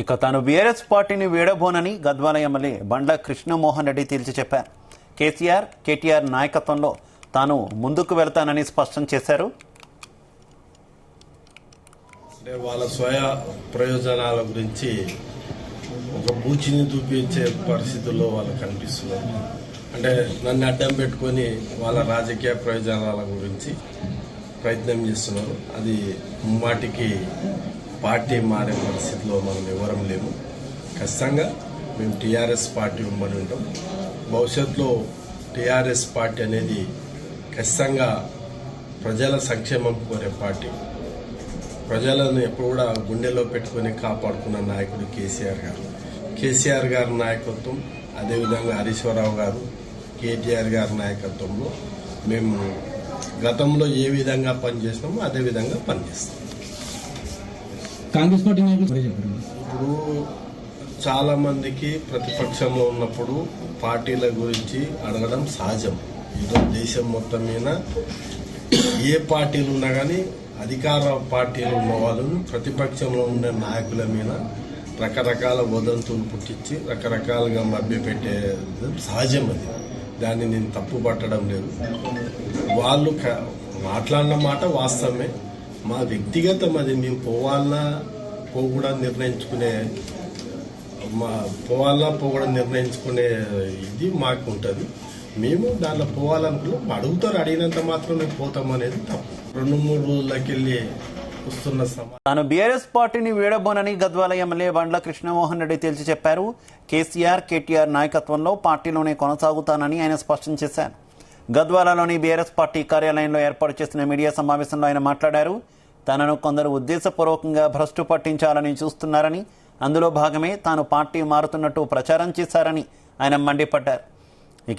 ఇక తాను బీఆర్ఎస్ పార్టీని వీడబోనని గద్వాల ఎమ్మెల్యే బండ్ల కృష్ణమోహన్ రెడ్డి తేల్చి చెప్పారు. కేటీఆర్ నాయకత్వంలో తాను ముందుకు వెళ్తానని స్పష్టం చేశారు. వాళ్ళ స్వయ ప్రయోజనాల గురించి ఒక బూచిని చూపించే పరిస్థితుల్లో వాళ్ళు కనిపిస్తున్నారు. అంటే నన్ను అడ్డం పెట్టుకొని వాళ్ళ రాజకీయ ప్రయోజనాల గురించి ప్రయత్నం చేస్తున్నారు. అది ముమ్మాటికి పార్టీ మారే పరిస్థితిలో మనం ఎవరం లేము. ఖచ్చితంగా మేము టీఆర్ఎస్ పార్టీ ఉమ్మడి ఉంటాం. భవిష్యత్తులో టీఆర్ఎస్ పార్టీ అనేది ఖచ్చితంగా ప్రజల సంక్షేమం కోరే పార్టీ. ప్రజలను ఎప్పుడు కూడా గుండెలో పెట్టుకుని కాపాడుకున్న నాయకుడు కేసీఆర్ గారి నాయకత్వం, అదేవిధంగా హరీశ్వరరావు గారు, కేటీఆర్ గారి నాయకత్వంలో మేము గతంలో ఏ విధంగా పనిచేసినామో అదే విధంగా పనిచేస్తాం. కాంగ్రెస్ పార్టీ నాయకులు ఇప్పుడు చాలా మందికి ప్రతిపక్షంలో ఉన్నప్పుడు పార్టీల గురించి అడగడం సహజం. ఈరోజు దేశం మొత్తం మీద ఏ పార్టీలు ఉన్నా కానీ అధికార పార్టీలు ఉన్న వాళ్ళను ప్రతిపక్షంలో ఉండే నాయకుల మీద రకరకాల వదంతులు పుట్టించి రకరకాలుగా మభ్యపెట్టే సహజం. అది దాన్ని నేను తప్పు పట్టడం లేదు. వాళ్ళు మాట్లాడిన మాట వాస్తవమే. మా వ్యక్తిగతం అది. మేము పోవాలన్నా పోకూడదు నిర్ణయించుకునే ఇది మాకు ఉంటుంది. మేము దాంట్లో పోవాలనుకున్నాం. అడుగుతారు, అడిగినంత మాత్రం మేము పోతాం అనేది తప్పు. 2-3 రోజులకెళ్ళి వస్తున్న తాను బీఆర్ఎస్ పార్టీని వీడబోనని గద్వాల ఎమ్మెల్యే బండ్ల కృష్ణమోహన్ రెడ్డి తేల్చి చెప్పారు. కేటీఆర్ నాయకత్వంలో పార్టీలోనే కొనసాగుతానని ఆయన స్పష్టం చేశారు. గద్వాలలోని బీఆర్ఎస్ పార్టీ కార్యాలయంలో ఏర్పాటు చేసిన మీడియా సమావేశంలో ఆయన మాట్లాడారు. తనను కొందరు ఉద్దేశపూర్వకంగా భ్రష్టు పట్టించాలని చూస్తున్నారని, అందులో భాగమే తాను పార్టీ మారుతున్నట్టు ప్రచారం చేశారని ఆయన మండిపడ్డారు.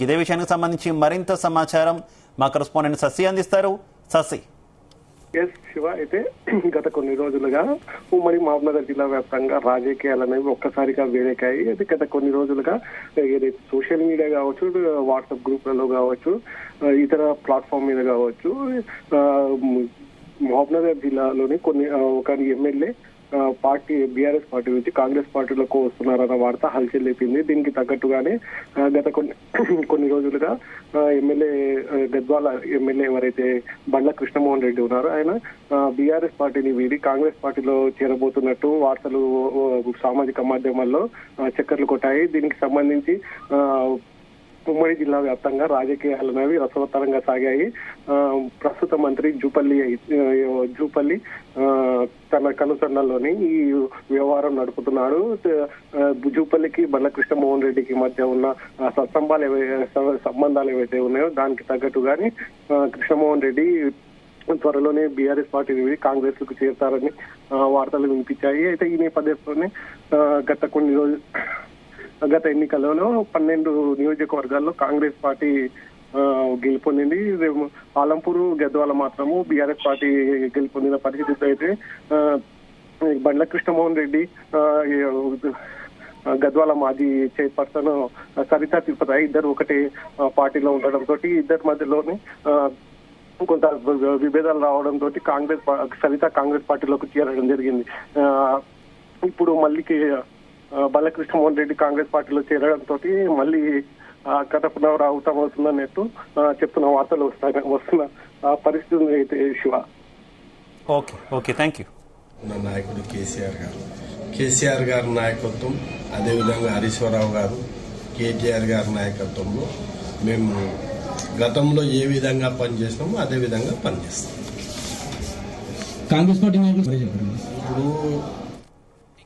ఇదే విషయానికి సంబంధించి మరింత సమాచారం మా కరెస్పాండెంట్ శశి అందిస్తారు. శశి. శివ, అయితే గత కొన్ని రోజులుగా ఉమ్మడి మహబూబ్నగర్ జిల్లా వ్యాప్తంగా రాజకీయాలు అనేవి ఒక్కసారిగా వేడెక్కాయి. అయితే గత కొన్ని రోజులుగా ఏదైతే సోషల్ మీడియా కావచ్చు, వాట్సాప్ గ్రూప్లలో కావచ్చు, ఇతర ప్లాట్ఫామ్ మీద కావచ్చు, మహబూబ్నగర్ జిల్లాలోని ఒక ఎమ్మెల్యే పార్టీ బీఆర్ఎస్ పార్టీ నుంచి కాంగ్రెస్ పార్టీలోకి వస్తున్నారన్న వార్త హల్చల్ లేపింది. దీనికి తగ్గట్టుగానే గత కొన్ని రోజులుగా గద్వాల ఎమ్మెల్యే ఎవరైతే బండ్ల కృష్ణమోహన్ రెడ్డి ఉన్నారో ఆయన బీఆర్ఎస్ పార్టీని వీడి కాంగ్రెస్ పార్టీలో చేరబోతున్నట్టు వార్తలు సామాజిక మాధ్యమాల్లో చక్కర్లు కొట్టాయి. దీనికి సంబంధించి ఉమ్మడి జిల్లా వ్యాప్తంగా రాజకీయాలు అనేవి రసవత్తరంగా సాగాయి. ప్రస్తుత మంత్రి జూపల్లి తన కనుసన్నల్లోని ఈ వ్యవహారం నడుపుతున్నాడు. జూపల్లికి బండ్ల కృష్ణమోహన్ రెడ్డికి మధ్య ఉన్న సంబంధాలు ఏవైతే ఉన్నాయో దానికి తగ్గట్టుగానే కృష్ణమోహన్ రెడ్డి త్వరలోనే బీఆర్ఎస్ పార్టీని కాంగ్రెస్ కు చేరతారని వార్తలు వినిపించాయి. అయితే ఈ నేపథ్యంలోనే గత ఎన్నికలలో 12 నియోజకవర్గాల్లో కాంగ్రెస్ పార్టీ గెలుపొందింది. ఆలంపూర్, గద్వాల మాత్రము బీఆర్ఎస్ పార్టీ గెలుపొందిన పరిస్థితి. అయితే బండ్ల కృష్ణమోహన్ రెడ్డి, గద్వాల మాజీ చైర్పర్సన్ సరితా తిరుపతి ఇద్దరు ఒకటే పార్టీలో ఉండడంతో ఇద్దరి మధ్యలోనే కొంత విభేదాలు రావడంతో సరిత కాంగ్రెస్ పార్టీలోకి చేరడం జరిగింది. ఇప్పుడు మళ్ళీ బాలకృష్ణమోహన్ రెడ్డి కాంగ్రెస్ పార్టీలో చేరడంతో మళ్ళీ కథ పునరావృతం అవుతుందన్నట్టు చెప్తున్న వార్తలు వస్తున్న పరిస్థితి అయితే శివ. Okay, thank you. నాయకుడు కేసీఆర్ గారి నాయకత్వం, అదేవిధంగా హరీశ్వరరావు గారు, కేటీఆర్ గారి నాయకత్వంలో మేము గతంలో ఏ విధంగా పనిచేసినామో అదే విధంగా పనిచేస్తాం. కాంగ్రెస్ పార్టీ నాయకులు ఇప్పుడు